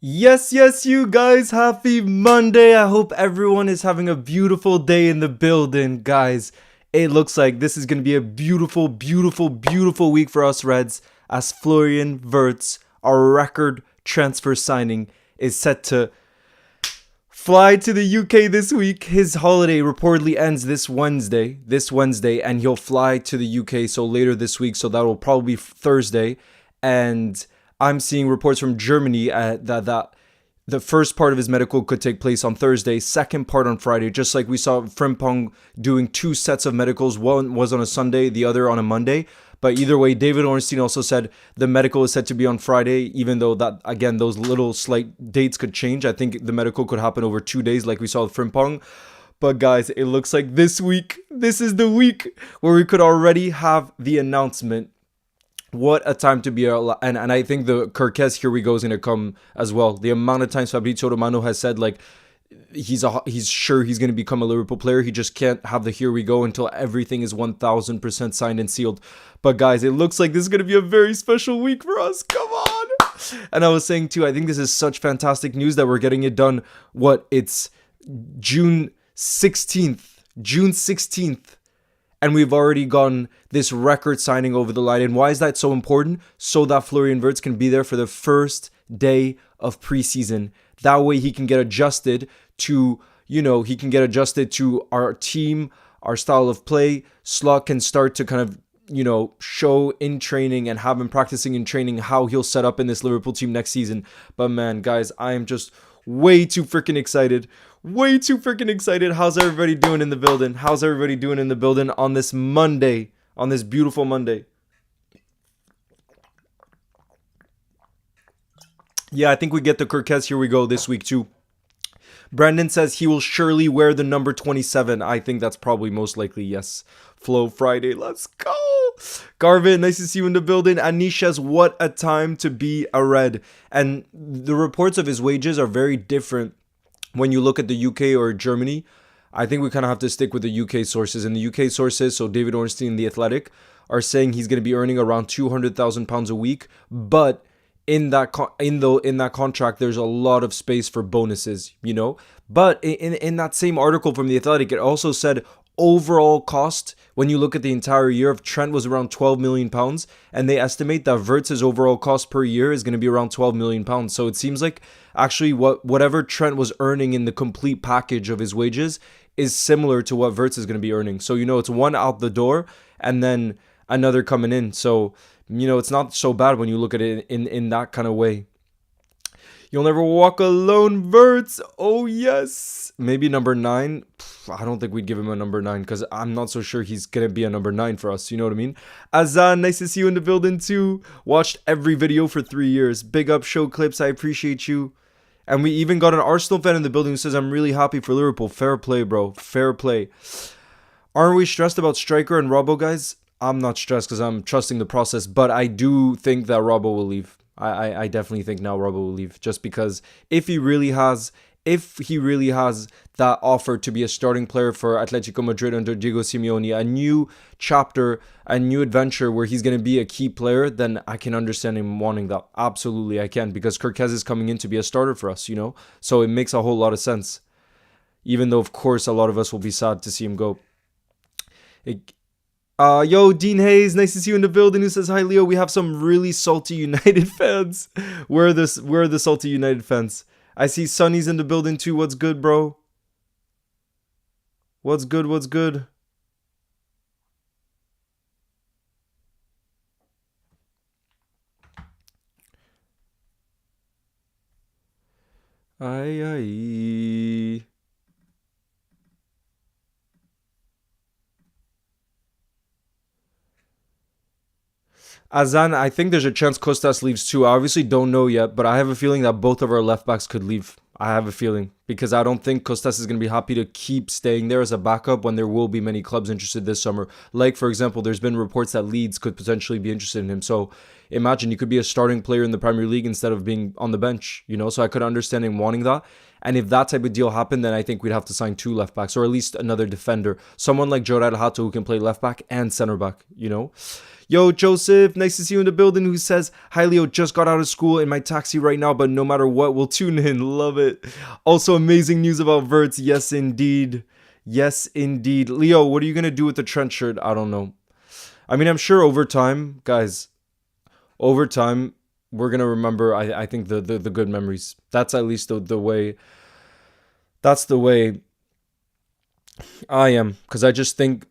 Yes, you guys, happy Monday. I hope everyone is having a beautiful day in the building, guys. It looks like this is going to be a beautiful week for us Reds as Florian Wirtz, our record transfer signing, is set to fly to the UK this week. His holiday reportedly ends this Wednesday, and he'll fly to the UK so later this week, so that will probably be Thursday. And I'm seeing reports from Germany that the first part of his medical could take place on Thursday, second part on Friday, just like we saw Frimpong doing two sets of medicals. One was on a Sunday, the other on a Monday. But either way, David Ornstein also said the medical is set to be on Friday, even though that, again, those little slight dates could change. I think the medical could happen over 2 days like we saw with Frimpong. But guys, it looks like this is the week where we could already have the announcement. What a time to be alive. And I think the Kirkes here we go is going to come as well. The amount of times Fabrizio Romano has said, like, he's sure he's going to become a Liverpool player. He just can't have the here we go until everything is 1000% signed and sealed. But guys, it looks like this is going to be a very special week for us. Come on. And I was saying too, I think this is such fantastic news that we're getting it done. It's June 16th. And we've already gotten this record signing over the line. And why is that so important? So that Florian Wirtz can be there for the first day of preseason. That way he can get adjusted to, our team, our style of play. Slot can start to kind of, show in training and have him practicing in training how he'll set up in this Liverpool team next season. But man, guys, I am just way too freaking excited. How's everybody doing in the building? On this Monday, on this beautiful Monday? Yeah, I think we get the Kirkes here we go this week too. Brandon says he will surely wear the number 27. I think that's probably most likely, yes. Flow Friday, let's go. Garvin, nice to see you in the building. Anisha's, what a time to be a Red. And the reports of his wages are very different when you look at the UK or Germany. I think we kind of have to stick with the UK sources. And the UK sources, so David Ornstein, The Athletic, are saying he's going to be earning around £200,000 a week. But in that contract, there's a lot of space for bonuses, But in that same article from The Athletic, it also said overall cost, when you look at the entire year of Trent, was around £12 million. And they estimate that Wirtz's overall cost per year is going to be around £12 million. So it seems like actually whatever Trent was earning in the complete package of his wages is similar to what Wirtz is going to be earning. So, it's one out the door and then another coming in. So, it's not so bad when you look at it in that kind of way. You'll never walk alone, Wirtz. Oh, yes. Maybe number 9. I don't think we'd give him a number 9 because I'm not so sure he's going to be a number 9 for us. You know what I mean? Azan, nice to see you in the building too. Watched every video for 3 years. Big up, show clips. I appreciate you. And we even got an Arsenal fan in the building who says, I'm really happy for Liverpool. Fair play, bro. Fair play. Aren't we stressed about Striker and Robbo, guys? I'm not stressed because I'm trusting the process. But I do think that Robbo will leave. I definitely think now Robbo will leave. Just because if he really has that offer to be a starting player for Atletico Madrid under Diego Simeone, a new chapter, a new adventure where he's going to be a key player, then I can understand him wanting that. Absolutely, I can, because Kirkes is coming in to be a starter for us, So it makes a whole lot of sense. Even though, of course, a lot of us will be sad to see him go. Yo, Dean Hayes, nice to see you in the building. Who says, hi, Leo, we have some really salty United fans. Where are the salty United fans? I see Sonny's in the building too. What's good, bro? What's good? Aye. Azan, I think there's a chance Kostas leaves too. I obviously don't know yet, but I have a feeling that both of our left backs could leave. I have a feeling. because I don't think Costas is going to be happy to keep staying there as a backup when there will be many clubs interested this summer. Like, for example, there's been reports that Leeds could potentially be interested in him. So imagine you could be a starting player in the Premier League instead of being on the bench, you know? So I could understand him wanting that. And if that type of deal happened, then I think we'd have to sign 2 left backs, or at least another defender. Someone like Jorel Hato who can play left back and center back, you know? Yo, Joseph, nice to see you in the building, who says, hi, Leo, just got out of school in my taxi right now, but no matter what, we'll tune in. Love it. Also, amazing news about Wirtz. Yes, indeed. Yes, indeed. Leo, what are you going to do with the Trent shirt? I don't know. I mean, I'm sure over time, guys, over time, we're going to remember, I think, the good memories. That's at least the way, that's the way I am. Because I just think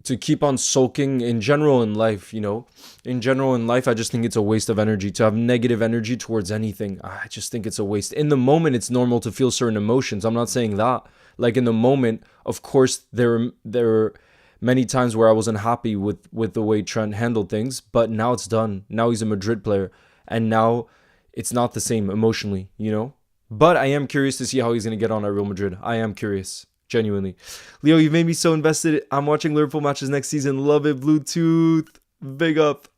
to keep on sulking in general in life, you know, in general in life, I just think it's a waste of energy to have negative energy towards anything. I just think it's a waste. In the moment, it's normal to feel certain emotions. I'm not saying that. Like in the moment, of course, there are many times where I wasn't happy with the way Trent handled things, but now it's done. Now he's a Madrid player, and now it's not the same emotionally, you know. But I am curious to see how he's going to get on at Real Madrid. I am curious. Genuinely. Leo, you've made me so invested. I'm watching Liverpool matches next season. Love it. Bluetooth. Big up.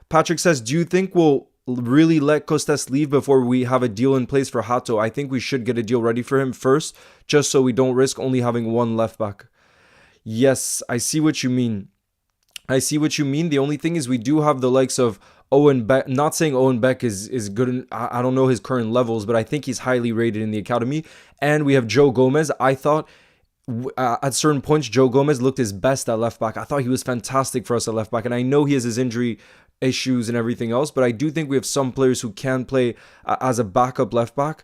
Patrick says, do you think we'll really let Costas leave before we have a deal in place for Hato? I think we should get a deal ready for him first, just so we don't risk only having 1 left back. Yes, I see what you mean. I see what you mean. The only thing is we do have the likes of Owen Beck. Not saying Owen Beck is good. I don't know his current levels, but I think he's highly rated in the academy. And we have Joe Gomez. I thought at certain points, Joe Gomez looked his best at left back. I thought he was fantastic for us at left back. And I know he has his injury issues and everything else, but I do think we have some players who can play as a backup left back.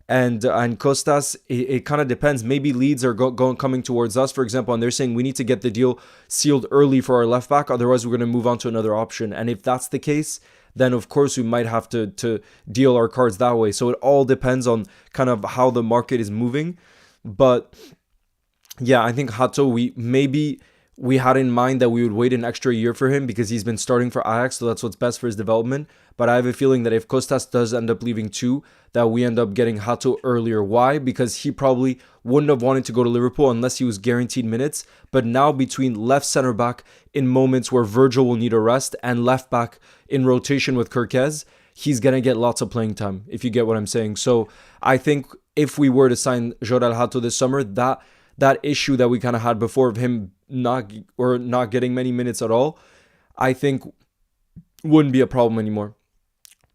And Costas, it kind of depends. Maybe Leeds are coming towards us, for example, and they're saying we need to get the deal sealed early for our left back. Otherwise, we're going to move on to another option. And if that's the case, then of course we might have to deal our cards that way. So it all depends on kind of how the market is moving. But yeah, I think Hato, we had in mind that we would wait an extra year for him because he's been starting for Ajax, so that's what's best for his development. But I have a feeling that if Costas does end up leaving too, that we end up getting Hato earlier. Why? Because he probably wouldn't have wanted to go to Liverpool unless he was guaranteed minutes. But now between left center back in moments where Virgil will need a rest and left back in rotation with Kirkez, he's going to get lots of playing time, if you get what I'm saying. So I think if we were to sign Jorel Hato this summer, that issue that we kind of had before of him not getting many minutes at all, I think wouldn't be a problem anymore.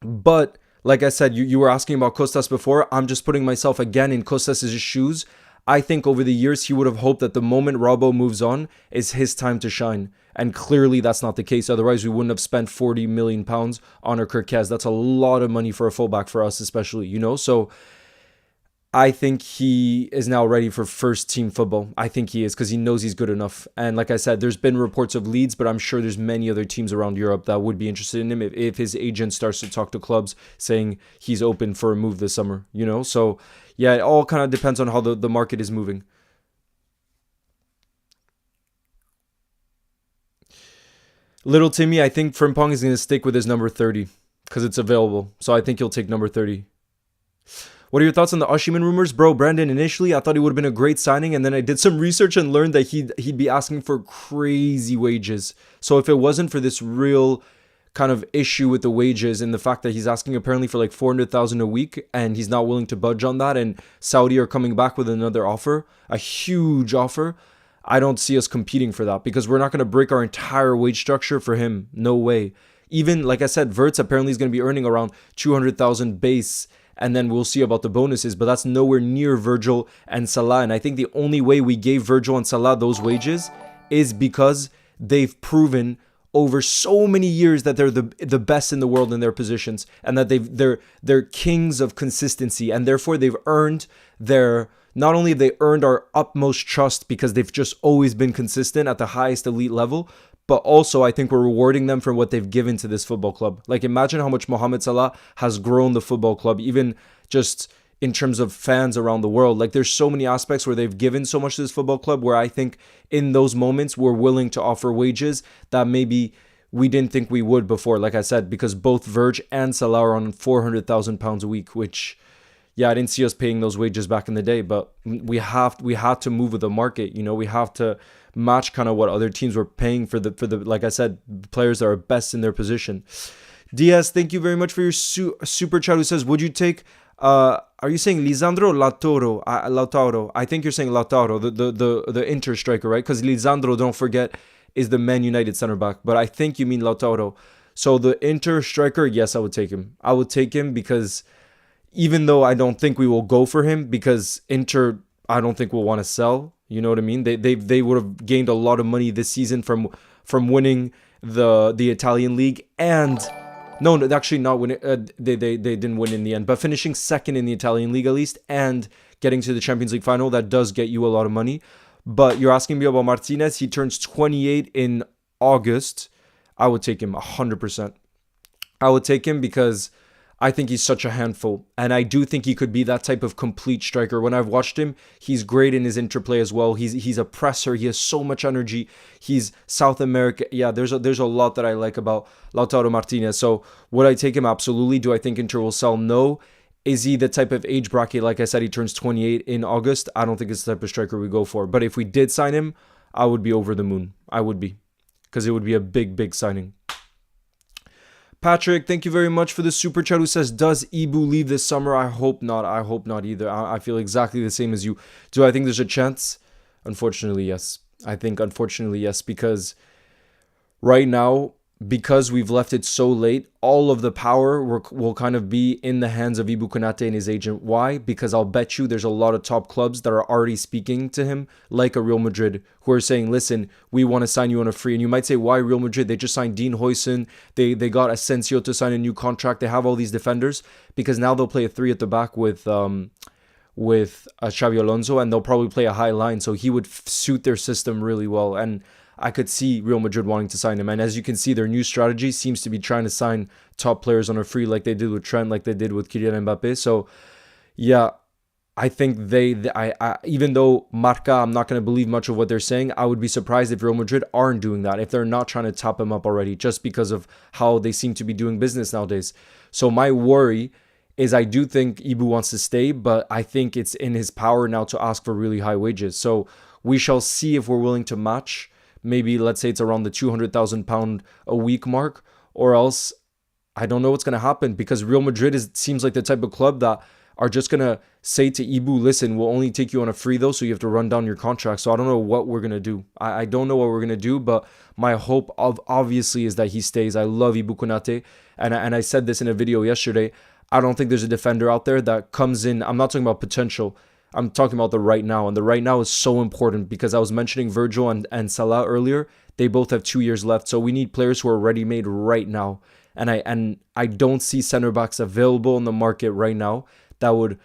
But like I said, you were asking about Costas before. I'm just putting myself again in Costas' shoes. I think over the years, he would have hoped that the moment Robbo moves on is his time to shine. And clearly that's not the case. Otherwise, we wouldn't have spent £40 million on our Kirkez. That's a lot of money for a fullback for us, especially, you know? So I think he is now ready for first team football. I think he is, because he knows he's good enough. And like I said, there's been reports of Leeds, but I'm sure there's many other teams around Europe that would be interested in him if his agent starts to talk to clubs saying he's open for a move this summer, you know? So yeah, it all kind of depends on how the market is moving. Little Timmy, I think Frimpong is going to stick with his number 30 because it's available. So I think he'll take number 30. What are your thoughts on the Osimhen rumors? Bro, Brandon, initially I thought he would have been a great signing, and then I did some research and learned that he'd be asking for crazy wages. So if it wasn't for this real kind of issue with the wages and the fact that he's asking apparently for like 400,000 a week and he's not willing to budge on that, and Saudi are coming back with another offer, a huge offer, I don't see us competing for that because we're not going to break our entire wage structure for him. No way. Even, like I said, Wirtz apparently is going to be earning around 200,000 base, and then we'll see about the bonuses, but that's nowhere near Virgil and Salah. And I think the only way we gave Virgil and Salah those wages is because they've proven over so many years that they're the best in the world in their positions, and that they're kings of consistency, and therefore they've earned not only have they earned our utmost trust because they've just always been consistent at the highest elite level, but also I think we're rewarding them for what they've given to this football club. Like, imagine how much Mohamed Salah has grown the football club, even just in terms of fans around the world. Like, there's so many aspects where they've given so much to this football club where I think in those moments we're willing to offer wages that maybe we didn't think we would before, like I said, because both Virg and Salah are on £400,000 a week, which, yeah, I didn't see us paying those wages back in the day, but we had to move with the market. We have to match kind of what other teams were paying for the like I said, players that are best in their position. Diaz, thank you very much for your super chat. Who says, would you take? Are you saying Lisandro or Lautaro? Lautaro. I think you're saying Lautaro, the Inter striker, right? Because Lisandro, don't forget, is the Man United center back. But I think you mean Lautaro. So the Inter striker, yes, I would take him. I would take him because even though I don't think we will go for him, because Inter, I don't think will want to sell. You know what I mean? They would have gained a lot of money this season from winning the Italian league, and no, actually not winning. They didn't win in the end, but finishing second in the Italian league at least, and getting to the Champions League final, that does get you a lot of money. But you're asking me about Martinez. He turns 28 in August. I would take him 100%. I would take him because I think he's such a handful. And I do think he could be that type of complete striker. When I've watched him, he's great in his interplay as well. He's a presser. He has so much energy. He's South America. Yeah, there's a lot that I like about Lautaro Martinez. So would I take him? Absolutely. Do I think Inter will sell? No. Is he the type of age bracket? Like I said, he turns 28 in August. I don't think it's the type of striker we go for. But if we did sign him, I would be over the moon. I would be. Because it would be a big, big signing. Patrick, thank you very much for the super chat, who says, does Ibu leave this summer? I hope not. I hope not either. I feel exactly the same as you. Do I think there's a chance? Unfortunately, yes. I think, unfortunately, yes, because right now, because we've left it so late, all of the power will kind of be in the hands of Ibrahima Konate and his agent. Why? Because I'll bet you there's a lot of top clubs that are already speaking to him, like a Real Madrid, who are saying, listen, we want to sign you on a free. And you might say, why Real Madrid? They just signed Dean Huijsen. They got Asensio to sign a new contract. They have all these defenders, because now they'll play a three at the back with Xavi Alonso, and they'll probably play a high line. So he would suit their system really well. And I could see Real Madrid wanting to sign him. And as you can see, their new strategy seems to be trying to sign top players on a free, like they did with Trent, like they did with Kylian Mbappe. So, yeah, I think even though Marca, I'm not going to believe much of what they're saying, I would be surprised if Real Madrid aren't doing that, if they're not trying to top him up already, just because of how they seem to be doing business nowadays. So my worry is I do think Ibu wants to stay, but I think it's in his power now to ask for really high wages. So we shall see if we're willing to match. Maybe let's say it's around the £200,000 a week mark, or else I don't know what's going to happen, because Real Madrid seems like the type of club that are just going to say to Ibu, listen, we'll only take you on a free though, so you have to run down your contract. So I don't know what we're going to do. I don't know what we're going to do, but my hope obviously is that he stays. I love Ibu Konate, and I said this in a video yesterday. I don't think there's a defender out there that comes in. I'm not talking about potential. I'm talking about the right now, and the right now is so important, because I was mentioning Virgil and Salah earlier. They both have 2 years left, so we need players who are ready-made right now. And I don't see center backs available in the market right now that would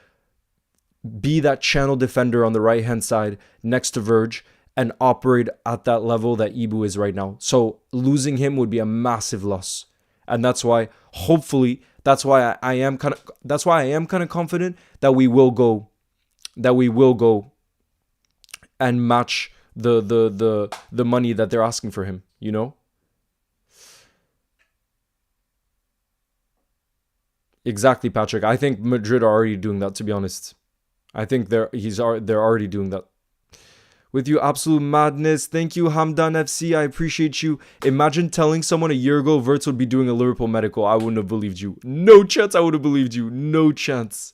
be that channel defender on the right-hand side next to Virg and operate at that level that Ibu is right now. So losing him would be a massive loss, and that's why hopefully I am kind of confident that we will go and match the money that they're asking for him, you know? Exactly, Patrick. I think Madrid are already doing that, to be honest. I think they're already doing that. With you, absolute madness. Thank you, Hamdan FC. I appreciate you. Imagine telling someone a year ago Wirtz would be doing a Liverpool medical. I wouldn't have believed you. No chance I would have believed you. No chance.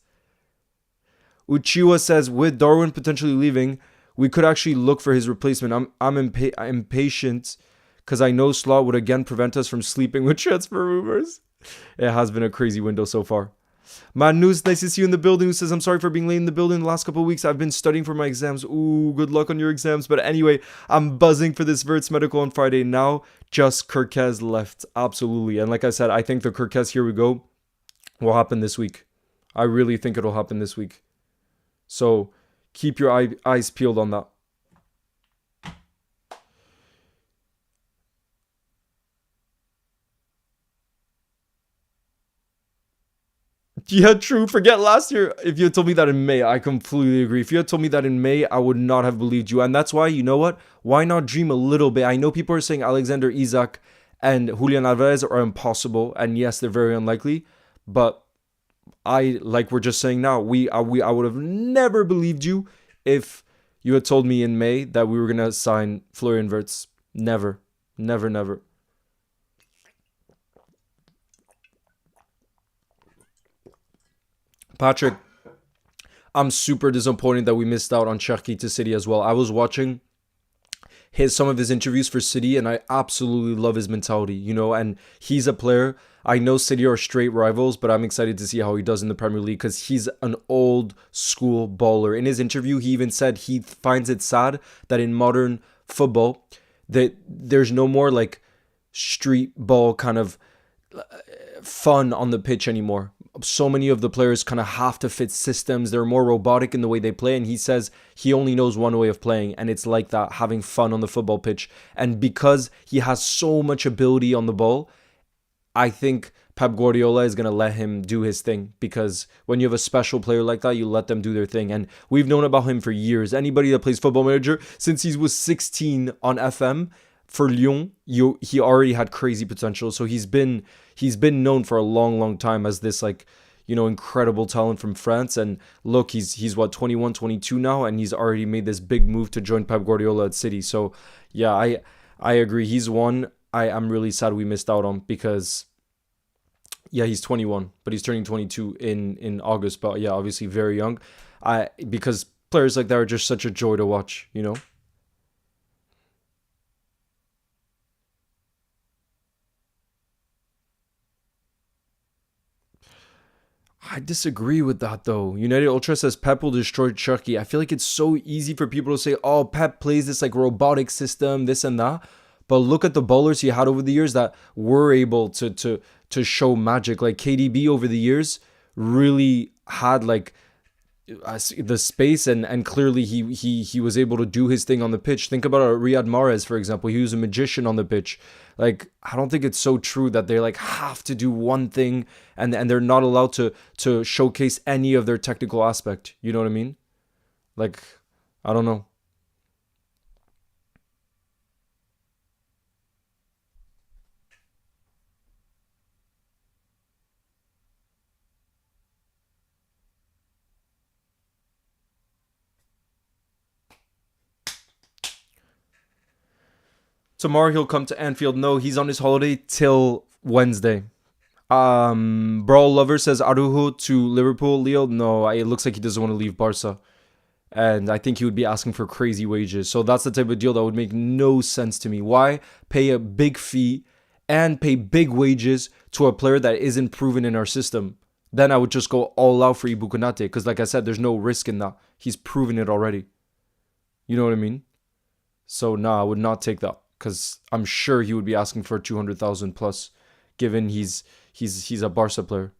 Uchiwa says, with Darwin potentially leaving, we could actually look for his replacement. I'm impatient because I know Slot would again prevent us from sleeping with transfer rumors. It has been a crazy window so far. Manus, nice to see you in the building, who says, I'm sorry for being late in the building the last couple of weeks. I've been studying for my exams. Ooh, good luck on your exams. But anyway, I'm buzzing for this Wirtz medical on Friday. Now, just Kirkez left. Absolutely. And like I said, I think the Kirkez, here we go, will happen this week. I really think it'll happen this week. So keep your eyes peeled on that. Yeah, true. Forget last year. If you had told me that in May, I completely agree. If you had told me that in May, I would not have believed you. And that's why, you know what? Why not dream a little bit? I know people are saying Alexander Isak and Julian Alvarez are impossible. And yes, they're very unlikely. But like we're just saying now, I would have never believed you if you had told me in May that we were gonna sign Florian Wirtz. Never, never, never. Patrick, I'm super disappointed that we missed out on Cherki to City as well. I was watching some of his interviews for City, and I absolutely love his mentality, and he's a player. I know City are straight rivals, but I'm excited to see how he does in the Premier League because he's an old school baller. In his interview, he even said he finds it sad that in modern football that there's no more like street ball kind of fun on the pitch anymore. So many of the players kind of have to fit systems. They're more robotic in the way they play. And he says he only knows one way of playing. And it's like that, having fun on the football pitch. And because he has so much ability on the ball, I think Pep Guardiola is going to let him do his thing. Because when you have a special player like that, you let them do their thing. And we've known about him for years. Anybody that plays Football Manager, since he was 16 on FM, for Lyon, he already had crazy potential. So he's been known for a long, long time as this incredible talent from France. And look, he's what, 21, 22 now, and he's already made this big move to join Pep Guardiola at City. So yeah, I agree. He's one I'm really sad we missed out on because yeah, he's 21, but he's turning 22 in August. But yeah, obviously very young. Because players like that are just such a joy to watch. I disagree with that though. United Ultra says Pep will destroy Chucky. I feel like it's so easy for people to say, oh, Pep plays this like robotic system, this and that. But look at the bowlers he had over the years that were able to show magic. Like KDB over the years really had like the space and clearly he was able to do his thing on the pitch. Think about Riyad Mahrez, for example. He was a magician on the pitch. Like, I don't think it's so true that they like have to do one thing and they're not allowed to showcase any of their technical aspect. You know what I mean? Like, I don't know. Tomorrow he'll come to Anfield. No, he's on his holiday till Wednesday. Brawl Lover says Arujo to Liverpool. Leo, no, it looks like he doesn't want to leave Barca. And I think he would be asking for crazy wages. So that's the type of deal that would make no sense to me. Why pay a big fee and pay big wages to a player that isn't proven in our system? Then I would just go all out for Ibrahima Konate because, like I said, there's no risk in that. He's proven it already. You know what I mean? So, nah, I would not take that because I'm sure he would be asking for 200,000 plus, given he's a Barca player.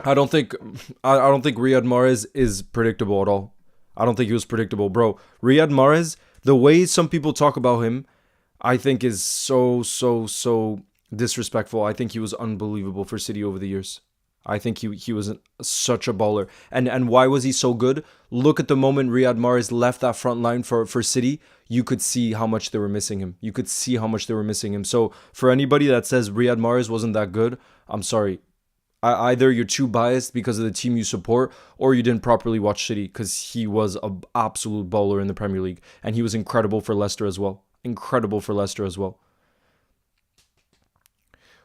I don't think I don't think Riyad Mahrez is predictable at all. I don't think he was predictable, bro. Riyad Mahrez, the way some people talk about him, I think is so disrespectful. I think he was unbelievable for City over the years. I think he was such a baller. And why was he so good? Look at the moment Riyad Mahrez left that front line for City. You could see how much they were missing him. You could see how much they were missing him. So for anybody that says Riyad Mahrez wasn't that good, I'm sorry. Either you're too biased because of the team you support, or you didn't properly watch City because he was an absolute baller in the Premier League. And he was incredible for Leicester as well. Incredible for Leicester as well.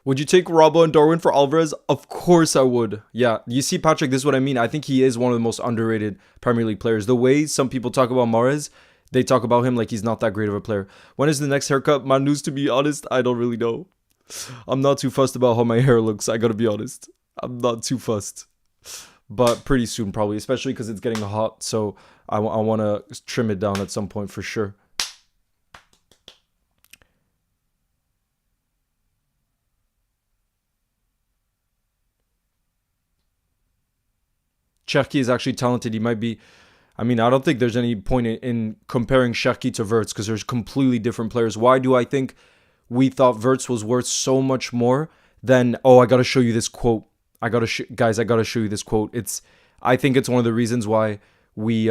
Would you take Robbo and Darwin for Alvarez? Of course I would. Yeah, you see, Patrick, this is what I mean. I think he is one of the most underrated Premier League players. The way some people talk about Mahrez, they talk about him like he's not that great of a player. When is the next haircut? My news, to be honest, I don't really know. I'm not too fussed about how my hair looks, I gotta be honest. I'm not too fussed. But pretty soon, probably, especially because it's getting hot. So I want to trim it down at some point for sure. Cherki is actually talented. He might be. I mean, I don't think there's any point in comparing Cherki to Wirtz because there's completely different players. Why do I think we thought Wirtz was worth so much more than? Oh, I got to show you this quote. Guys, I got to show you this quote. I think it's one of the reasons why we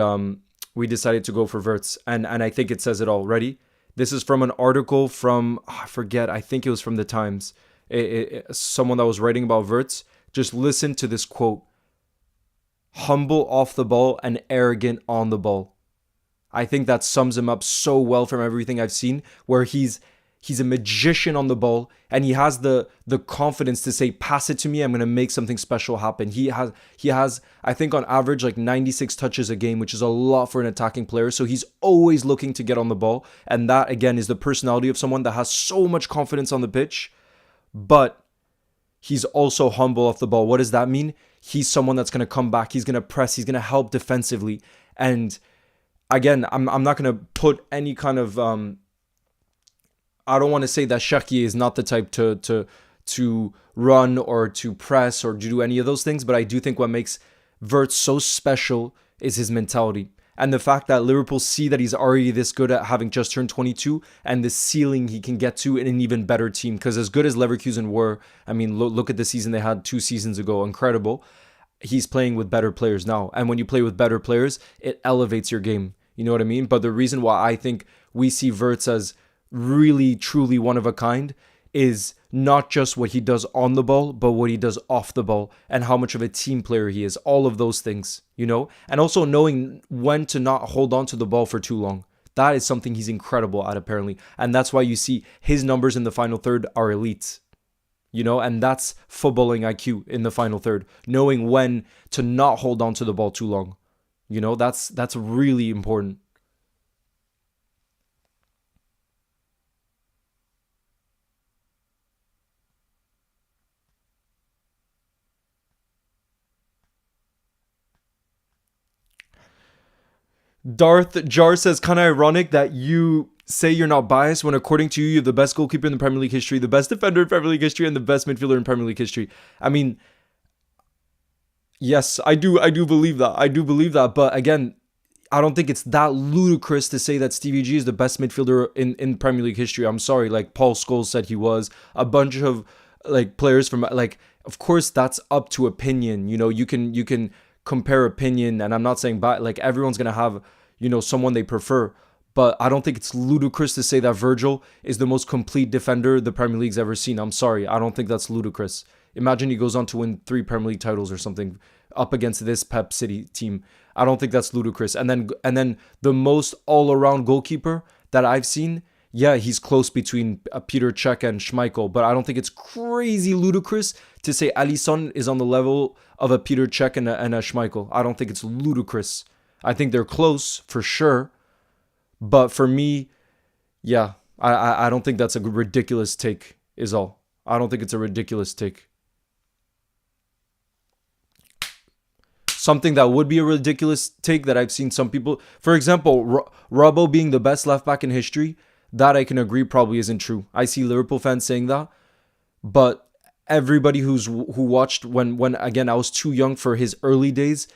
decided to go for Wirtz, and I think it says it all. Ready? This is from an article from, I forget, I think it was from the Times. Someone that was writing about Wirtz. Just listen to this quote. Humble off the ball and arrogant on the ball. I think that sums him up so well from everything I've seen, where he's a magician on the ball and he has the confidence to say, pass it to me, I'm going to make something special happen. He has I think on average like 96 touches a game, which is a lot for an attacking player. So he's always looking to get on the ball. And that again is the personality of someone that has so much confidence on the pitch, but he's also humble off the ball. What does that mean? He's someone that's going to come back. He's going to press. He's going to help defensively. And again, I'm not going to put any kind of I don't want to say that Cherki is not the type to run or to press or to do any of those things, but I do think what makes Wirtz so special is his mentality. And the fact that Liverpool see that he's already this good at having just turned 22 and the ceiling he can get to in an even better team. Because as good as Leverkusen were, I mean, look at the season they had 2 seasons ago. Incredible. He's playing with better players now. And when you play with better players, it elevates your game. You know what I mean? But the reason why I think we see Wirtz as really, truly one of a kind is not just what he does on the ball, but what he does off the ball and how much of a team player he is. All of those things, you know? And also knowing when to not hold on to the ball for too long. That is something he's incredible at, apparently. And that's why you see his numbers in the final third are elite. You know, and that's footballing IQ in the final third. Knowing when to not hold on to the ball too long. You know, that's really important. Darth Jar says, kind of ironic that you say you're not biased when according to you, you're the best goalkeeper in the Premier League history, the best defender in Premier League history, and the best midfielder in Premier League history. I mean, yes, I do believe that. I do believe that. But again, I don't think it's that ludicrous to say that Stevie G is the best midfielder in Premier League history. I'm sorry, like Paul Scholes said he was. A bunch of like players from like, of course that's up to opinion. You know, you can compare opinion, and I'm not saying like everyone's gonna have, you know, someone they prefer. But I don't think it's ludicrous to say that Virgil is the most complete defender the Premier League's ever seen. I'm sorry, I don't think that's ludicrous. Imagine he goes on to win 3 Premier League titles or something up against this Pep City team. I don't think that's ludicrous. And then the most all-around goalkeeper that I've seen, yeah, he's close between Peter Cech and Schmeichel, but I don't think it's crazy ludicrous to say Alisson is on the level of a Peter Cech and a Schmeichel. I don't think it's ludicrous. I think they're close for sure, but for me, yeah, I don't think that's a ridiculous take is all. I don't think it's a ridiculous take. Something that would be a ridiculous take that I've seen some people, for example, Robbo being the best left back in history, that I can agree probably isn't true. I see Liverpool fans saying that, but everybody who watched when again I was too young for his early days,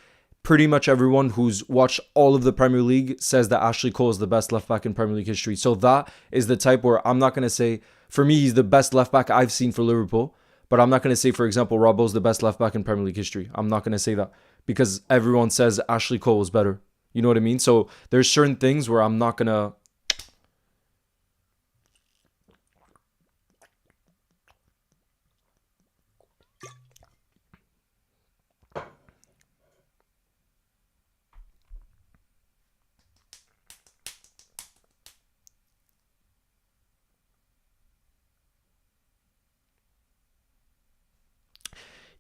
pretty much everyone who's watched all of the Premier League says that Ashley Cole is the best left back in Premier League history. So that is the type where I'm not going to say, for me, he's the best left back I've seen for Liverpool, but I'm not going to say, for example, Robbo's the best left back in Premier League history. I'm not going to say that because everyone says Ashley Cole is better. You know what I mean? So there's certain things where I'm not going to...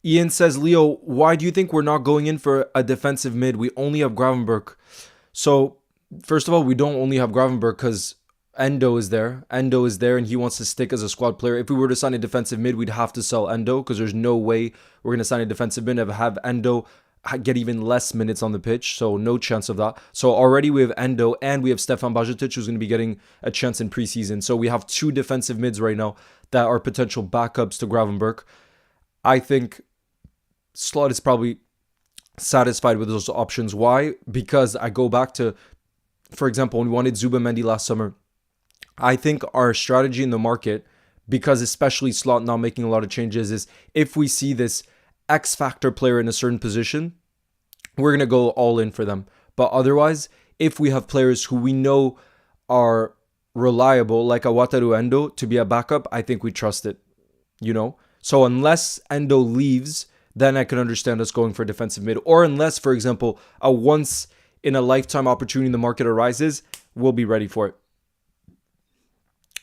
Ian says, Leo, why do you think we're not going in for a defensive mid? We only have Gravenberch. So, first of all, we don't only have Gravenberch because Endo is there. Endo is there and he wants to stick as a squad player. If we were to sign a defensive mid, we'd have to sell Endo because there's no way we're going to sign a defensive mid and have Endo get even less minutes on the pitch. So, no chance of that. So, already we have Endo and we have Stefan Bajcetic who's going to be getting a chance in preseason. So, we have 2 defensive mids right now that are potential backups to Gravenberch. I think Slot is probably satisfied with those options. Why? Because I go back to, for example, when we wanted Zubamendi last summer, I think our strategy in the market, because especially Slot not making a lot of changes, is if we see this X factor player in a certain position, we're going to go all in for them. But otherwise, if we have players who we know are reliable like a Wataru Endo to be a backup, I think we trust it, you know? So unless Endo leaves, then I can understand us going for defensive mid. Or unless, for example, a once in a lifetime opportunity in the market arises, we'll be ready for it.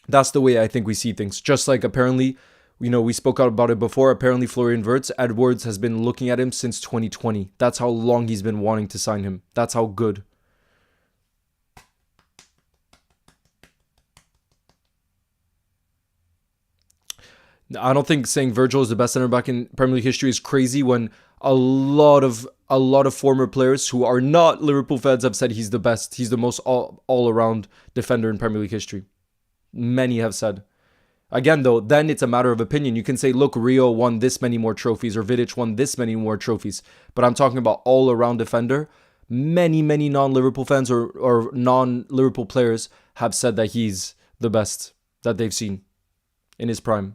That's the way I think we see things. Just like apparently, we spoke out about it before. Apparently, Florian Wirtz, Edwards has been looking at him since 2020. That's how long he's been wanting to sign him. That's how good. I don't think saying Virgil is the best center back in Premier League history is crazy when a lot of former players who are not Liverpool fans have said he's the best. He's the most all-around defender in Premier League history. Many have said. Again, though, then it's a matter of opinion. You can say, look, Rio won this many more trophies or Vidic won this many more trophies. But I'm talking about all-around defender. Many non-Liverpool fans or non-Liverpool players have said that he's the best that they've seen in his prime.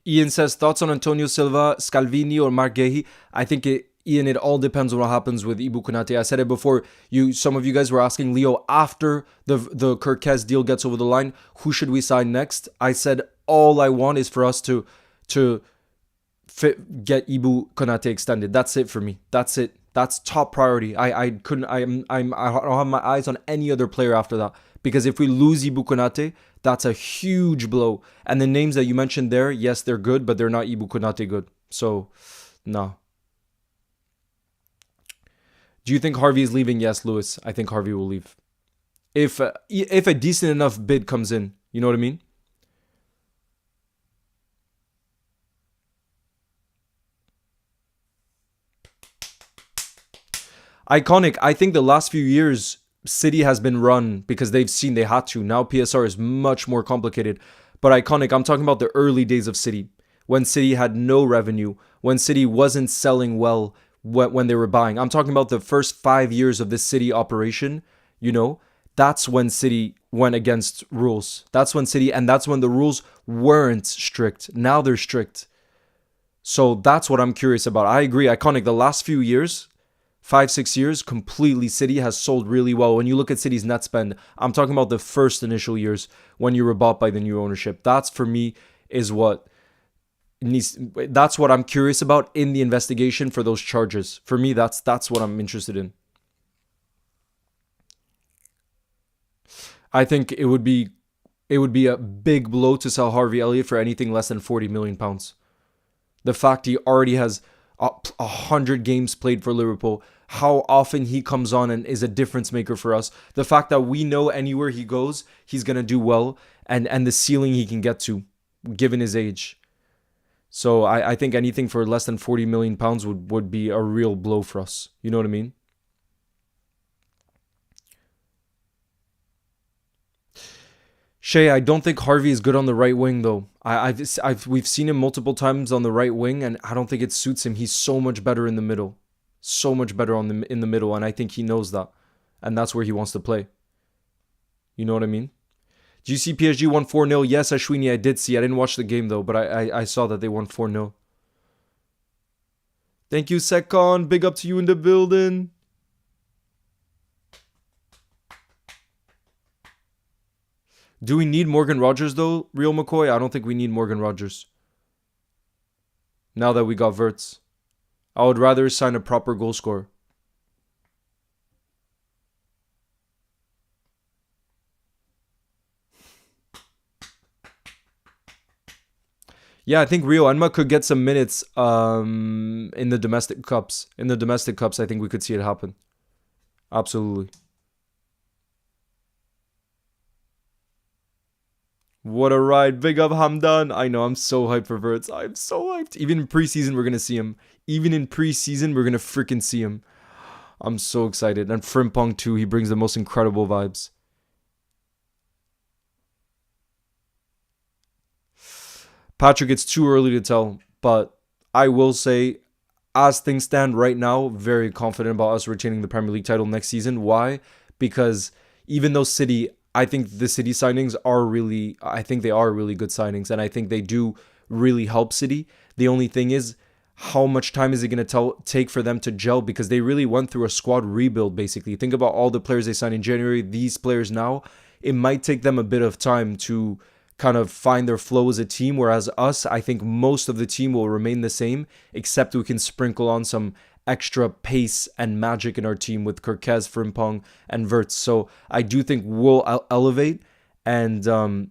Ian says, thoughts on Antonio Silva, Scalvini, or Marghehi? I think, Ian, it all depends on what happens with Ibu Konate. I said it before. Some of you guys were asking, Leo, after the Kirkes deal gets over the line, who should we sign next? I said, all I want is for us to get Ibu Konate extended. That's it for me. That's it. That's top priority. I don't have my eyes on any other player after that. Because if we lose Ibu Konate, that's a huge blow. And the names that you mentioned there, yes, they're good, but they're not Ibu Konate good. So, no. Do you think Harvey is leaving? Yes, Lewis. I think Harvey will leave. If a decent enough bid comes in. You know what I mean? Iconic. I think the last few years, City has been run because they've seen they had to. Now PSR is much more complicated. But Iconic, I'm talking about the early days of City. When City had no revenue. When City wasn't selling well when they were buying. I'm talking about the first 5 years of the City operation. That's when City went against rules. That's when the rules weren't strict. Now they're strict. So that's what I'm curious about. I agree, Iconic, the last few years, 5-6 years, completely City has sold really well. When you look at City's net spend, I'm talking about the first initial years when you were bought by the new ownership. That's for me that's what I'm curious about in the investigation for those charges. For me, that's what I'm interested in. I think it would be a big blow to sell Harvey Elliott for anything less than £40 million. The fact he already has 100 games played for Liverpool, how often he comes on and is a difference maker for us. The fact that we know anywhere he goes, he's going to do well, and the ceiling he can get to, given his age. So I think anything for less than £40 million would be a real blow for us. You know what I mean? Shay, I don't think Harvey is good on the right wing, though. We've seen him multiple times on the right wing, and I don't think it suits him. He's so much better in the middle. So much better in the middle, and I think he knows that. And that's where he wants to play. You know what I mean? Do you see PSG won 4-0? Yes, Ashwini, I did see. I didn't watch the game, though, but I saw that they won 4-0. Thank you, Sekon. Big up to you in the building. Do we need Morgan Rogers, though, Real McCoy? I don't think we need Morgan Rogers. Now that we got Wirtz. I would rather sign a proper goal scorer. Yeah, I think Rio Enma could get some minutes in the domestic cups. In the domestic cups, I think we could see it happen. Absolutely. What a ride. Big up Hamdan. I know, I'm so hyped for Wirtz. I'm so hyped. Even in preseason, we're going to see him. Even in preseason, we're going to freaking see him. I'm so excited. And Frimpong too. He brings the most incredible vibes. Patrick, it's too early to tell. But I will say, as things stand right now, very confident about us retaining the Premier League title next season. Why? Because even though City... I think the City signings are really good signings, and I think they do really help City. The only thing is, how much time is it going to take for them to gel? Because they really went through a squad rebuild, basically. Think about all the players they signed in January. These players now, it might take them a bit of time to kind of find their flow as a team. Whereas us, I think most of the team will remain the same, except we can sprinkle on some extra pace and magic in our team with Kirkez, Frimpong, and Wirtz. So I do think we'll elevate, and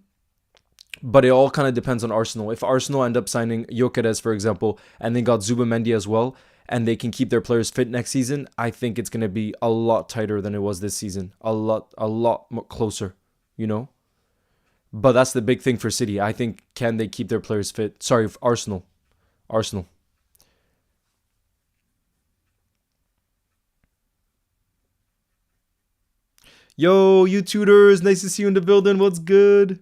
but it all kind of depends on Arsenal. If Arsenal end up signing Gyökeres, for example, and they got Zubamendi as well, and they can keep their players fit next season, I think it's going to be a lot tighter than it was this season. A lot more closer, you know? But that's the big thing for City. I think, can they keep their players fit? Sorry, Arsenal. Arsenal. Yo, you tutors, nice to see you in the building. What's good?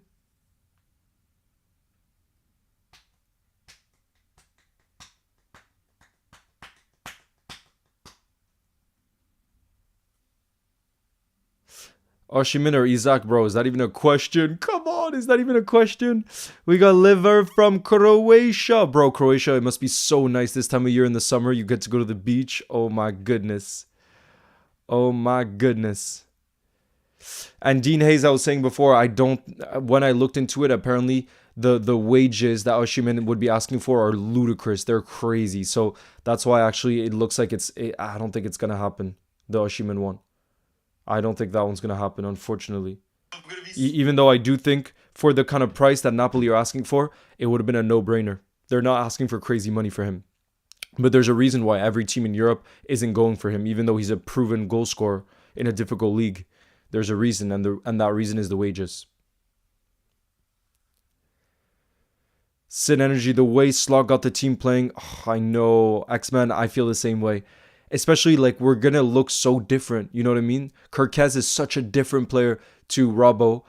Osimhen or Isaac, bro? Is that even a question? Come on, is that even a question? We got Liver from Croatia. Bro, Croatia, it must be so nice this time of year in the summer. You get to go to the beach. Oh my goodness. Oh my goodness. And Dean Hayes, I was saying before, when I looked into it, apparently the wages that Osimhen would be asking for are ludicrous. They're crazy. So that's why actually it looks like I don't think it's going to happen, the Osimhen one. I don't think that one's going to happen, unfortunately. Even though I do think for the kind of price that Napoli are asking for, it would have been a no-brainer. They're not asking for crazy money for him. But there's a reason why every team in Europe isn't going for him, even though he's a proven goal scorer in a difficult league. There's a reason, and that reason is the wages. Sin Energy, the way Slot got the team playing, I know, X-Men, I feel the same way. Especially, like, we're going to look so different, you know what I mean? Kirkez is such a different player to Robbo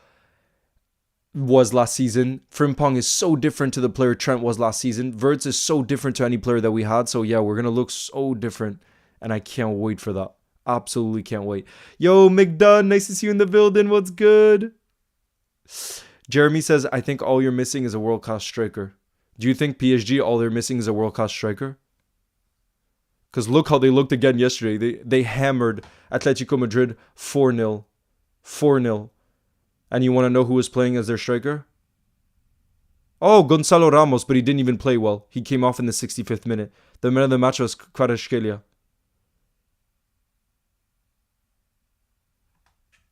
was last season. Frimpong is so different to the player Trent was last season. Wirtz is so different to any player that we had. So, yeah, we're going to look so different, and I can't wait for that. Absolutely can't wait. Yo, McDunn, nice to see you in the building. What's good? Jeremy says, I think all you're missing is a world-class striker. Do you think PSG, all they're missing is a world-class striker? Because look how they looked again yesterday. They hammered Atletico Madrid 4-0. 4-0. And you want to know who was playing as their striker? Oh, Gonzalo Ramos, but he didn't even play well. He came off in the 65th minute. The man of the match was Kvaratskhelia.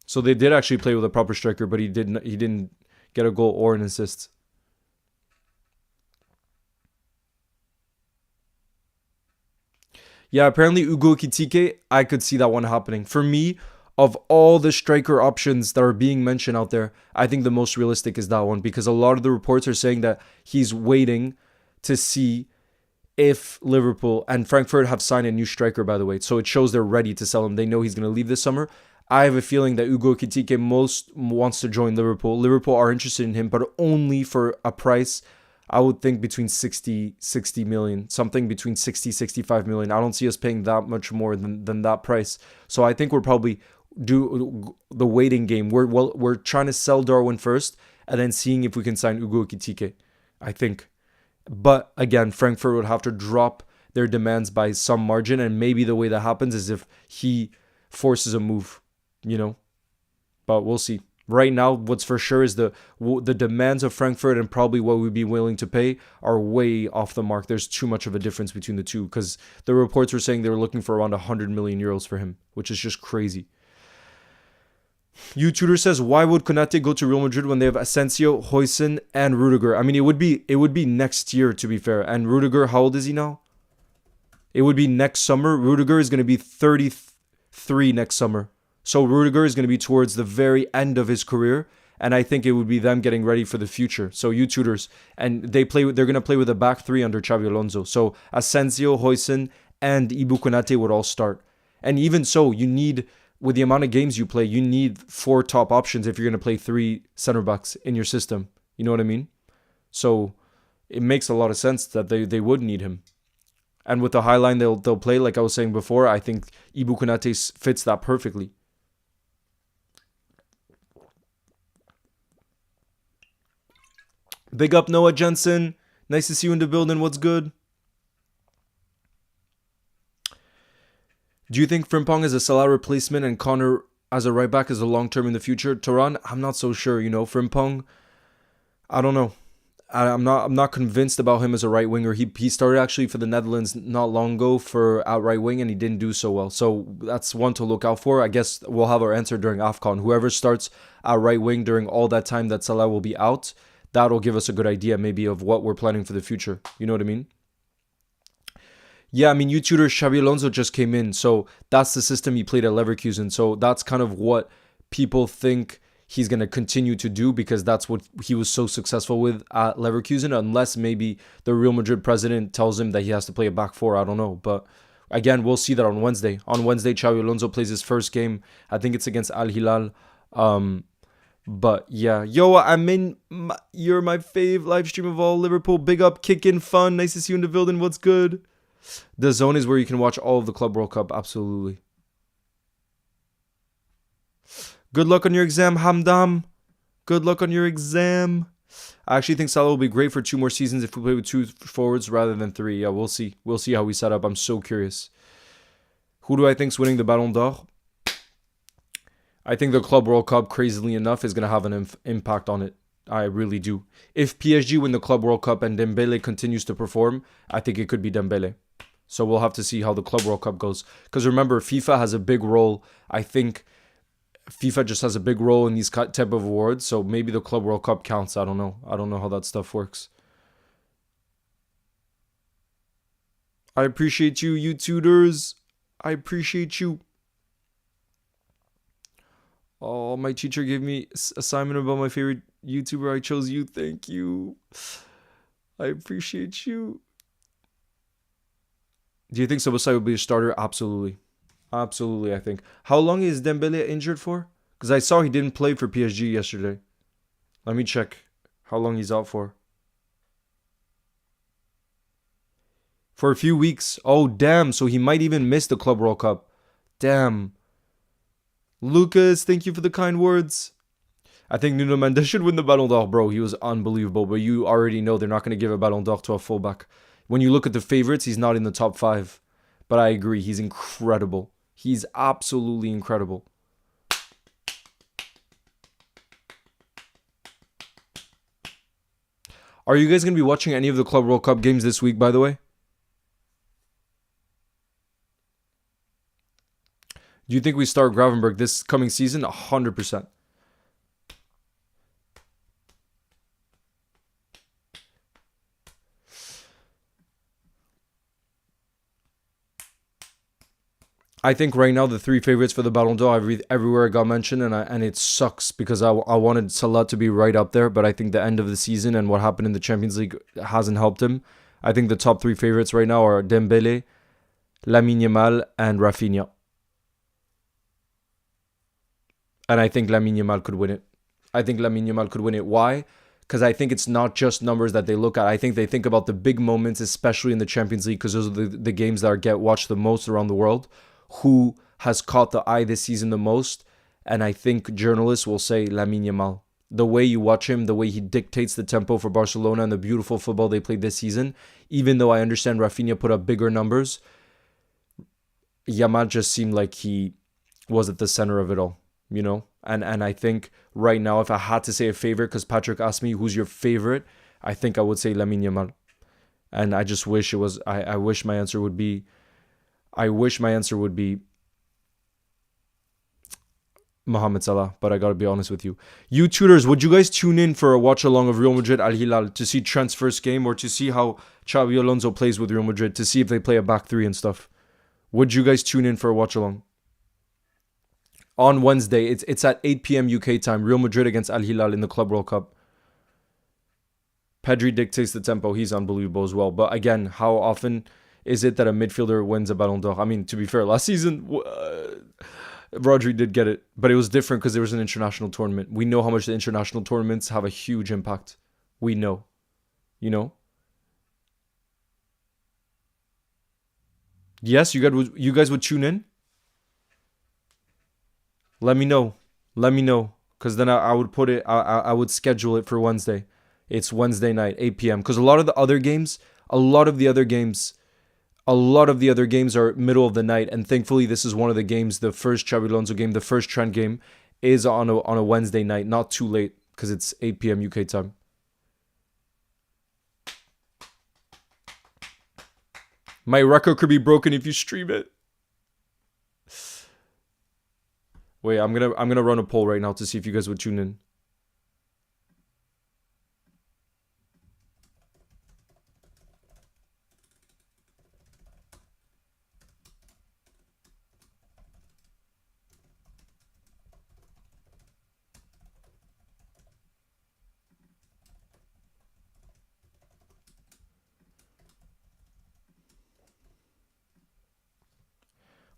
So they did actually play with a proper striker, but he didn't get a goal or an assist. Yeah, apparently Ugo Ekitike, I could see that one happening. For me, of all the striker options that are being mentioned out there, I think the most realistic is that one, because a lot of the reports are saying that he's waiting to see if Liverpool and Frankfurt have signed a new striker, by the way. So it shows they're ready to sell him. They know he's going to leave this summer. I have a feeling that Ugo Ekitike most wants to join Liverpool. Liverpool are interested in him, but only for a price, I would think between 60 million, something between 65 million. I don't see us paying that much more than that price. So I think we're probably do the waiting game. We're trying to sell Darwin first and then seeing if we can sign Ugo Ekitike, I think. But again, Frankfurt would have to drop their demands by some margin, and maybe the way that happens is if he forces a move, you know. But we'll see. Right now, what's for sure is the demands of Frankfurt and probably what we'd be willing to pay are way off the mark. There's too much of a difference between the two, because the reports were saying they were looking for around 100 million euros for him, which is just crazy. YouTuber says, why would Konate go to Real Madrid when they have Asensio, Huijsen, and Rudiger? I mean, it would be next year, to be fair. And Rudiger, how old is he now? It would be next summer. Rudiger is going to be 33 next summer. So Rudiger is going to be towards the very end of his career, and I think it would be them getting ready for the future. So you tutors, and they're going to play with a back three under Xabi Alonso. So Asensio, Huijsen, and Ibu Konate would all start. And even so, you need, with the amount of games you play, you need 4 top options if you're going to play 3 center backs in your system. You know what I mean? So it makes a lot of sense that they would need him. And with the high line they'll play, like I was saying before, I think Ibu Konate fits that perfectly. Big up Noah Jensen. Nice to see you in the building. What's good? Do you think Frimpong is a Salah replacement and Connor as a right back is a long term in the future? Turan, I'm not so sure. Frimpong, I don't know. I'm not convinced about him as a right winger. He started actually for the Netherlands not long ago for at right wing and he didn't do so well. So that's one to look out for. I guess we'll have our answer during AFCON. Whoever starts at right wing during all that time that Salah will be out, that'll give us a good idea maybe of what we're planning for the future. You know what I mean? Yeah, I mean, YouTuber Xabi Alonso just came in, so that's the system he played at Leverkusen. So that's kind of what people think he's going to continue to do because that's what he was so successful with at Leverkusen, unless maybe the Real Madrid president tells him that he has to play a back four. I don't know. But again, we'll see that on Wednesday. On Wednesday, Xabi Alonso plays his first game. I think it's against Al Hilal. But yeah, yo, you're my fave live stream of all Liverpool. Big up, kicking fun. Nice to see you in the building. What's good? The Zone is where you can watch all of the Club World Cup. Absolutely. Good luck on your exam, Hamdam. Good luck on your exam. I actually think Salah will be great for 2 more seasons if we play with 2 forwards rather than 3. Yeah, we'll see. We'll see how we set up. I'm so curious. Who do I think's winning the Ballon d'Or? I think the Club World Cup, crazily enough, is going to have an impact on it. I really do. If PSG win the Club World Cup and Dembele continues to perform, I think it could be Dembele. So we'll have to see how the Club World Cup goes. Because remember, FIFA has a big role. I think FIFA just has a big role in these type of awards. So maybe the Club World Cup counts. I don't know. I don't know how that stuff works. I appreciate you, YouTubers. I appreciate you. Oh, my teacher gave me assignment about my favorite YouTuber. I chose you. Thank you. I appreciate you. Do you think Szoboszlai will be a starter? Absolutely. Absolutely, I think. How long is Dembele injured for? Because I saw he didn't play for PSG yesterday. Let me check how long he's out for. For a few weeks. Oh, damn. So he might even miss the Club World Cup. Damn. Lucas, thank you for the kind words. I think Nuno Mendes should win the Ballon d'Or, bro. He was unbelievable. But you already know they're not going to give a Ballon d'Or to a fullback. When you look at the favorites, he's not in the top 5. But I agree. He's incredible. He's absolutely incredible. Are you guys going to be watching any of the Club World Cup games this week, by the way? Do you think we start Gravenberg this coming season? 100%. I think right now the 3 favorites for the Ballon d'Or everywhere got mentioned, and it sucks because I wanted Salah to be right up there, but I think the end of the season and what happened in the Champions League hasn't helped him. I think the top 3 favorites right now are Dembele, Lamine Yamal, and Rafinha. And I think Lamine Yamal could win it. Why? Because I think it's not just numbers that they look at. I think they think about the big moments, especially in the Champions League, because those are the games that get watched the most around the world. Who has caught the eye this season the most? And I think journalists will say Lamine Yamal. The way you watch him, the way he dictates the tempo for Barcelona and the beautiful football they played this season, even though I understand Rafinha put up bigger numbers, Yamal just seemed like he was at the center of it all. You know, and I think right now, if I had to say a favorite, because Patrick asked me who's your favorite, I think I would say Lamine Yamal. And I just wish it was. I wish my answer would be. Mohamed Salah, but I gotta be honest with you. You tutors, would you guys tune in for a watch along of Real Madrid Al Hilal to see Trent's first game or to see how Xabi Alonso plays with Real Madrid to see if they play a back 3 and stuff? Would you guys tune in for a watch along? On Wednesday, it's at 8 p.m. UK time. Real Madrid against Al Hilal in the Club World Cup. Pedri dictates the tempo. He's unbelievable as well. But again, how often is it that a midfielder wins a Ballon d'Or? I mean, to be fair, last season, Rodri did get it. But it was different because there was an international tournament. We know how much the international tournaments have a huge impact. We know. You know? Yes, you guys would tune in? Let me know. Because then I would put it, I would schedule it for Wednesday. It's Wednesday night, 8 p.m. Because a lot of the other games A lot of the other games are middle of the night, and thankfully this is one of the games. The first Xabi Alonso game, the first Trent game, is on a Wednesday night, not too late because it's 8 p.m. UK time. My record could be broken if you stream it. Wait, I'm gonna run a poll right now to see if you guys would tune in.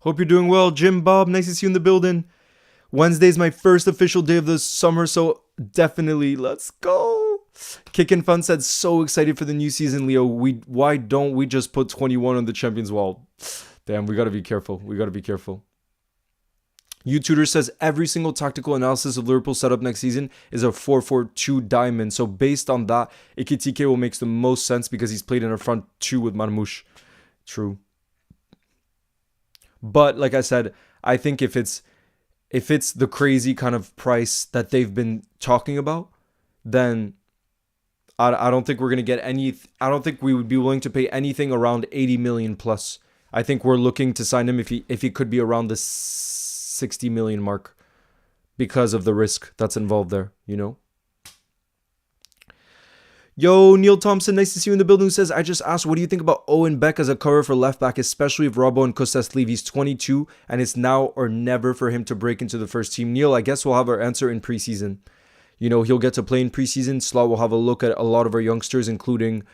Hope you're doing well, Jim Bob. Nice to see you in the building. Wednesday's my first official day of the summer, so definitely let's go. Kickin' Fun said, so excited for the new season, Leo. Why don't we just put 21 on the Champions Wall? Damn, we gotta be careful. We gotta be careful. YouTuber says every single tactical analysis of Liverpool setup next season is a 4-4-2 diamond. So based on that, Ekitike will make the most sense because he's played in a front two with Marmoush. True. But like I said, I think if it's the crazy kind of price that they've been talking about, then I don't think we're gonna get any. I don't think we would be willing to pay anything around 80 million plus. I think we're looking to sign him if he could be around the 60 million mark because of the risk that's involved there. You know. Yo, Neil Thompson, nice to see you in the building, who says, I just asked, what do you think about Owen Beck as a cover for left back, especially if Robbo and Kostas leave? He's 22, and it's now or never for him to break into the first team. Neil, I guess we'll have our answer in preseason. You know, he'll get to play in preseason. Slot will have a look at a lot of our youngsters, including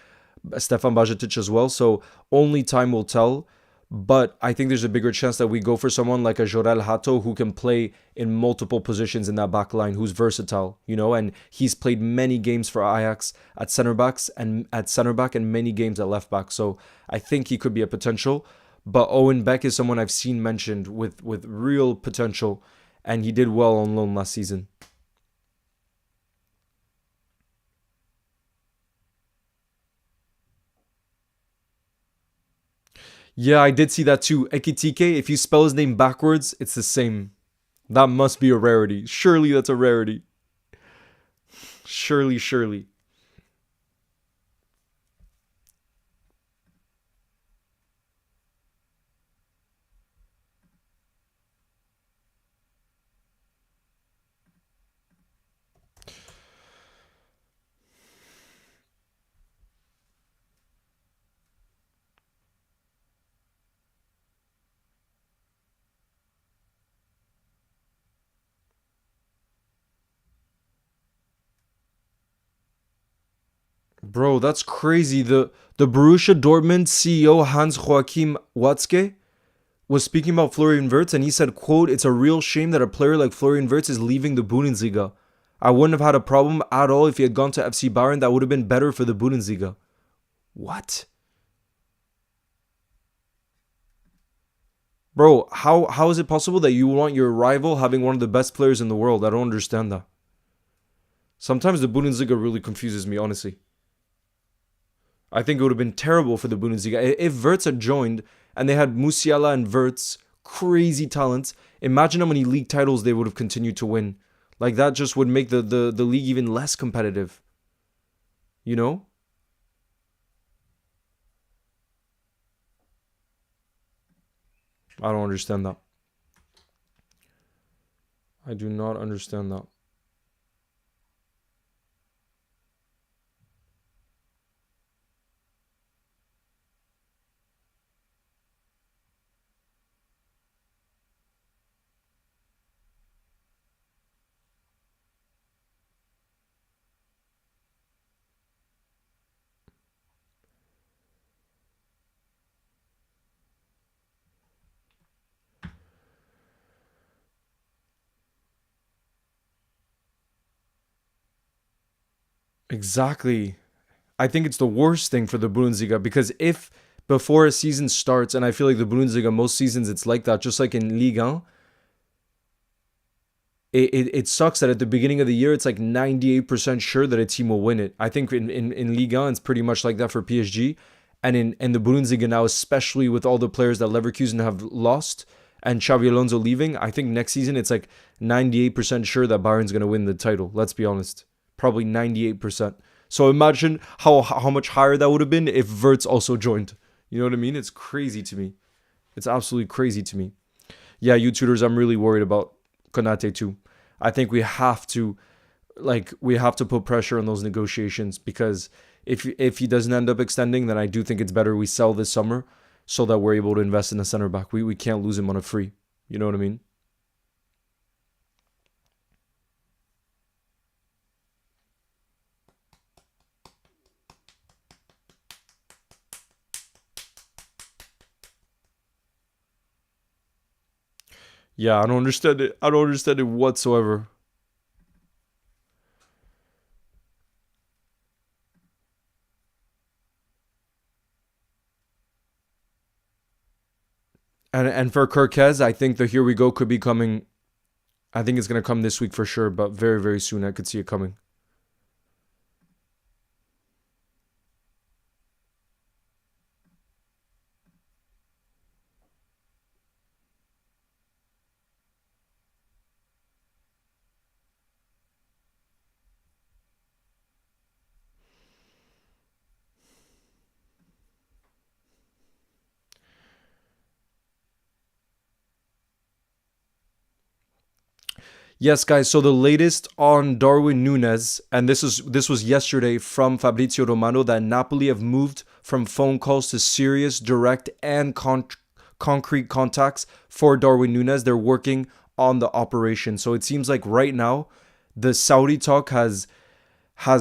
Stefan Bajcetic as well. So only time will tell. But I think there's a bigger chance that we go for someone like a Jorel Hato who can play in multiple positions in that back line, who's versatile, you know, and he's played many games for Ajax at center back and many games at left back. So I think he could be a potential. But Owen Beck is someone I've seen mentioned with real potential, and he did well on loan last season. Yeah, I did see that too. Ekitike, if you spell his name backwards, it's the same. That must be a rarity. Surely that's a rarity. Surely. Bro, that's crazy. The Borussia Dortmund CEO Hans-Joachim Watzke was speaking about Florian Wirtz, and he said, quote, it's a real shame that a player like Florian Wirtz is leaving the Bundesliga. I wouldn't have had a problem at all if he had gone to FC Bayern. That would have been better for the Bundesliga. What? Bro, how is it possible that you want your rival having one of the best players in the world? I don't understand that. Sometimes the Bundesliga really confuses me, honestly. I think it would have been terrible for the Bundesliga. If Wirtz had joined and they had Musiala and Wirtz, crazy talents, imagine how many league titles they would have continued to win. Like, that just would make the league even less competitive. You know? I don't understand that. I do not understand that. Exactly. I think it's the worst thing for the Bundesliga because if before a season starts, and I feel like the Bundesliga, most seasons it's like that, just like in Ligue 1, it sucks that at the beginning of the year, it's like 98% sure that a team will win it. I think in Ligue 1, it's pretty much like that for PSG. And in the Bundesliga now, especially with all the players that Leverkusen have lost and Xavi Alonso leaving, I think next season it's like 98% sure that Bayern's going to win the title. Let's be honest. Probably 98%. So imagine how much higher that would have been if Wirtz also joined. You know what I mean? It's crazy to me. It's absolutely crazy to me. Yeah, you tutors, I'm really worried about Konate too. I think we have to put pressure on those negotiations, because if he doesn't end up extending, then I do think it's better we sell this summer so that we're able to invest in a center back. We can't lose him on a free. You know what I mean? Yeah, I don't understand it. I don't understand it whatsoever. And for Kirkez, I think the Here We Go could be coming. I think it's going to come this week for sure, but very, very soon I could see it coming. Yes, guys. So the latest on Darwin Nunez, and this was yesterday from Fabrizio Romano, that Napoli have moved from phone calls to serious, direct, and concrete contacts for Darwin Nunez. They're working on the operation. So it seems like right now the Saudi talk has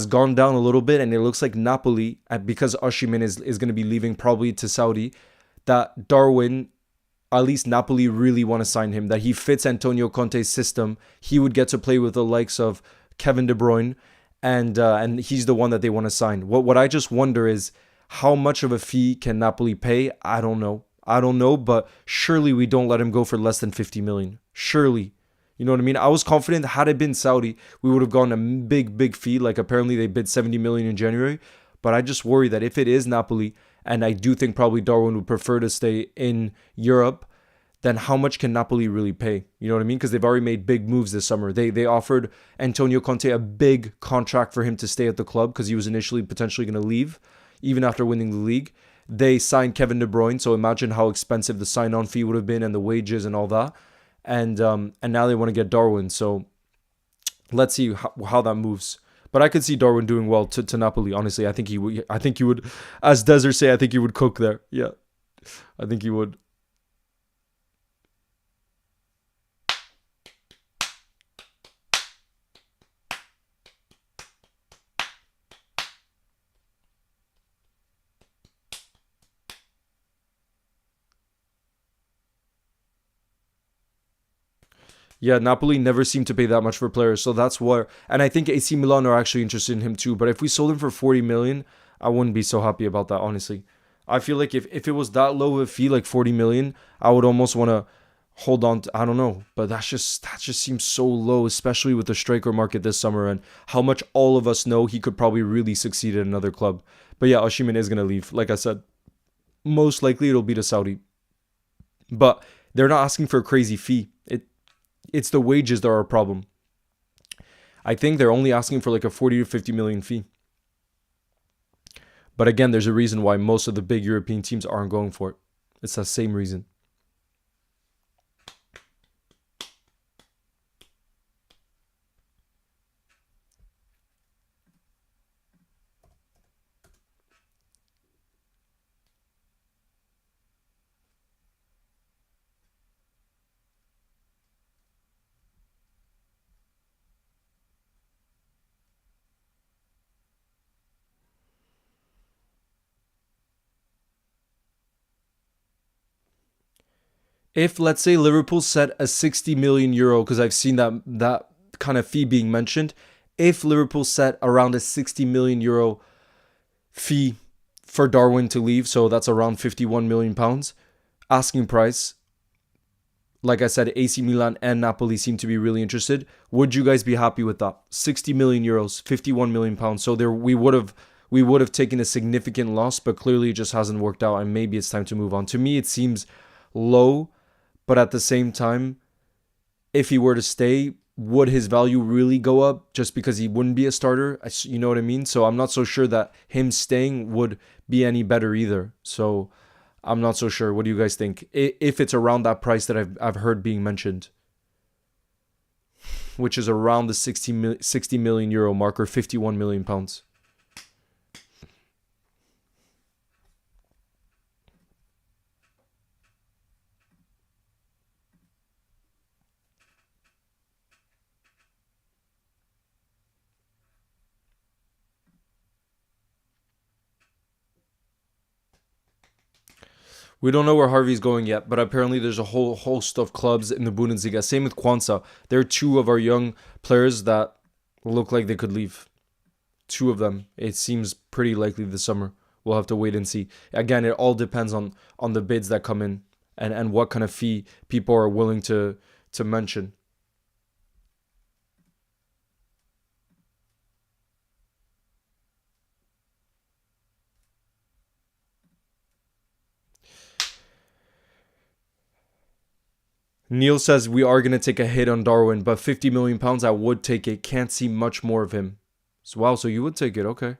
gone down a little bit, and it looks like Napoli, because Osimhen is going to be leaving probably to Saudi, that Darwin, at least Napoli really want to sign him, that he fits Antonio Conte's system. He would get to play with the likes of Kevin De Bruyne, and he's the one that they want to sign. What I just wonder is, how much of a fee can Napoli pay? I don't know. I don't know, but surely we don't let him go for less than 50 million. Surely. You know what I mean? I was confident had it been Saudi, we would have gone a big fee. Like apparently they bid 70 million in January. But I just worry that if it is Napoli, and I do think probably Darwin would prefer to stay in Europe, then how much can Napoli really pay? You know what I mean? Because they've already made big moves this summer. They offered Antonio Conte a big contract for him to stay at the club, because he was initially potentially going to leave, even after winning the league. They signed Kevin De Bruyne, so imagine how expensive the sign-on fee would have been and the wages and all that. And now they want to get Darwin. So let's see how that moves. But I could see Darwin doing well to Napoli. Honestly, I think he would. I think he would, as Desert say, I think he would cook there. Yeah, I think he would. Yeah, Napoli never seem to pay that much for players, so that's where. And I think AC Milan are actually interested in him too. But if we sold him for 40 million, I wouldn't be so happy about that. Honestly, I feel like if it was that low of a fee, like 40 million, I would almost want to hold on to. I don't know, but that just seems so low, especially with the striker market this summer and how much all of us know he could probably really succeed at another club. But yeah, Osimhen is gonna leave. Like I said, most likely it'll be to Saudi. But they're not asking for a crazy fee. It's the wages that are a problem. I think they're only asking for like a 40 to 50 million fee. But again, there's a reason why most of the big European teams aren't going for it. It's the same reason. If let's say Liverpool set a 60 million euro, because I've seen that kind of fee being mentioned, if Liverpool set around a 60 million euro fee for Darwin to leave, so that's around 51 million pounds, asking price. Like I said, AC Milan and Napoli seem to be really interested. Would you guys be happy with that? 60 million euros, 51 million pounds. So there we would have we would have taken a significant loss, but clearly it just hasn't worked out, and maybe it's time to move on. To me, it seems low, but at the same time, if he were to stay, would his value really go up just because he wouldn't be a starter? You know what I mean? So I'm not so sure that him staying would be any better either. So I'm not so sure. What do you guys think? If it's around that price that I've heard being mentioned, which is around the 60 million euro mark, or 51 million pounds. We don't know where Harvey's going yet, but apparently there's a whole host of clubs in the Bundesliga. Same with Kwanzaa. There are two of our young players that look like they could leave. Two of them. It seems pretty likely this summer. We'll have to wait and see. Again, it all depends on the bids that come in and what kind of fee people are willing to mention. Neil says we are going to take a hit on Darwin, but 50 million pounds, I would take it. Can't see much more of him. So, wow, so you would take it. Okay.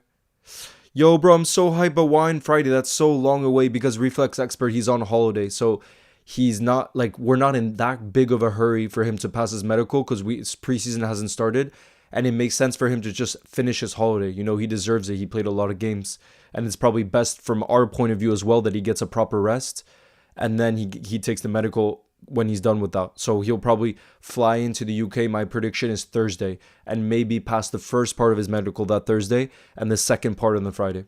Yo, bro, I'm so hyped about Wine Friday. That's so long away because Reflex Expert, he's on holiday. So he's not, like, we're not in that big of a hurry for him to pass his medical because preseason hasn't started. And it makes sense for him to just finish his holiday. You know, he deserves it. He played a lot of games. And it's probably best from our point of view as well that he gets a proper rest. And then he takes the medical when he's done with that. So he'll probably fly into the UK. My prediction is Thursday, and maybe pass the first part of his medical that Thursday and the second part on the Friday.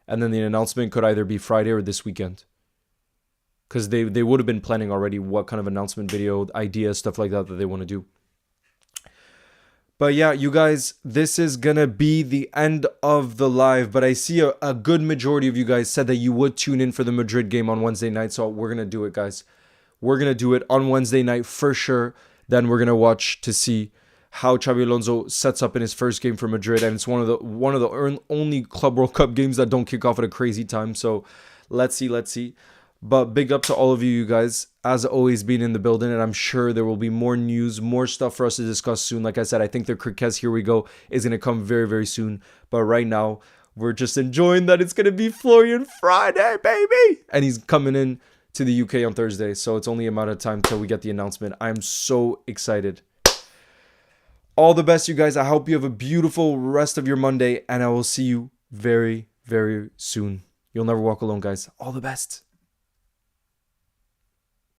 And then the announcement could either be Friday or this weekend. Because they would have been planning already what kind of announcement video, idea, stuff like that they want to do. But yeah, you guys, this is going to be the end of the live. But I see a good majority of you guys said that you would tune in for the Madrid game on Wednesday night. So we're going to do it, guys. We're going to do it on Wednesday night for sure. Then we're going to watch to see how Xabi Alonso sets up in his first game for Madrid. And it's one of the only Club World Cup games that don't kick off at a crazy time. So let's see. But big up to all of you guys, as always, being in the building. And I'm sure there will be more news, more stuff for us to discuss soon. Like I said, I think the Crickets Here We Go is going to come very, very soon. But right now, we're just enjoying that it's going to be Florian Friday, baby. And he's coming in to the UK on Thursday. So it's only a matter of time till we get the announcement. I'm so excited. All the best, you guys. I hope you have a beautiful rest of your Monday. And I will see you very, very soon. You'll never walk alone, guys. All the best.